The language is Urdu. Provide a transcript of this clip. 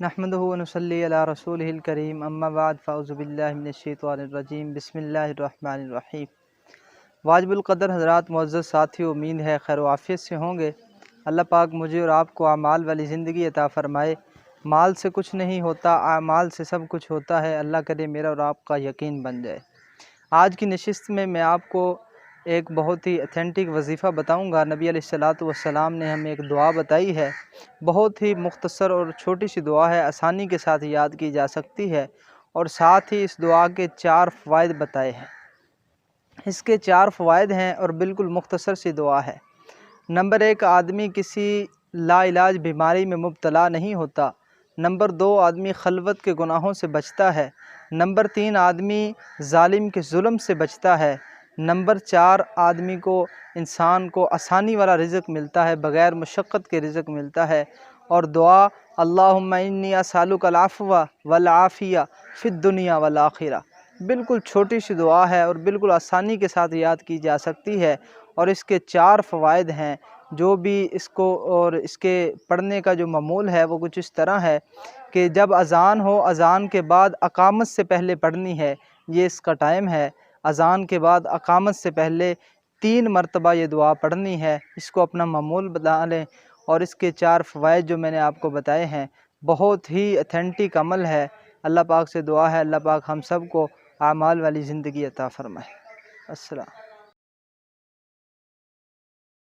نحمدہ و نصلی علی رسولہ الکریم اما بعد فاعوذ باللہ من الشیطان الرجیم بسم اللہ الرحمن الرحیم۔ واجب القدر حضرات، معزز ساتھیو، امید ہے خیر و عافیت سے ہوں گے۔ اللہ پاک مجھے اور آپ کو اعمال والی زندگی عطا فرمائے۔ مال سے کچھ نہیں ہوتا، اعمال سے سب کچھ ہوتا ہے۔ اللہ کرے میرا اور آپ کا یقین بن جائے۔ آج کی نشست میں آپ کو ایک بہت ہی اتھینٹک وظیفہ بتاؤں گا۔ نبی علیہ السلام نے ہمیں ایک دعا بتائی ہے، بہت ہی مختصر اور چھوٹی سی دعا ہے، آسانی کے ساتھ یاد کی جا سکتی ہے، اور ساتھ ہی اس دعا کے 4 فوائد بتائے ہیں۔ اس کے 4 فوائد ہیں اور بالکل مختصر سی دعا ہے۔ نمبر 1، آدمی کسی لا علاج بیماری میں مبتلا نہیں ہوتا۔ نمبر 2، آدمی خلوت کے گناہوں سے بچتا ہے۔ نمبر 3، آدمی ظالم کے ظلم سے بچتا ہے۔ نمبر 4، آدمی کو، انسان کو آسانی والا رزق ملتا ہے، بغیر مشقت کے رزق ملتا ہے۔ اور دعا، اللہم انی اسألک العفو والعافیہ فی الدنیا والآخرہ۔ بالکل چھوٹی سی دعا ہے اور بالکل آسانی کے ساتھ یاد کی جا سکتی ہے، اور اس کے 4 فوائد ہیں۔ جو بھی اس کو اور اس کے پڑھنے کا جو معمول ہے وہ کچھ اس طرح ہے کہ جب اذان ہو، اذان کے بعد اقامت سے پہلے پڑھنی ہے، یہ اس کا ٹائم ہے۔ اذان کے بعد اقامت سے پہلے 3 مرتبہ یہ دعا پڑھنی ہے۔ اس کو اپنا معمول بنا لیں، اور اس کے 4 فوائد جو میں نے آپ کو بتائے ہیں، بہت ہی اتھینٹک عمل ہے۔ اللہ پاک سے دعا ہے اللہ پاک ہم سب کو اعمال والی زندگی عطا فرمائے۔ السلام۔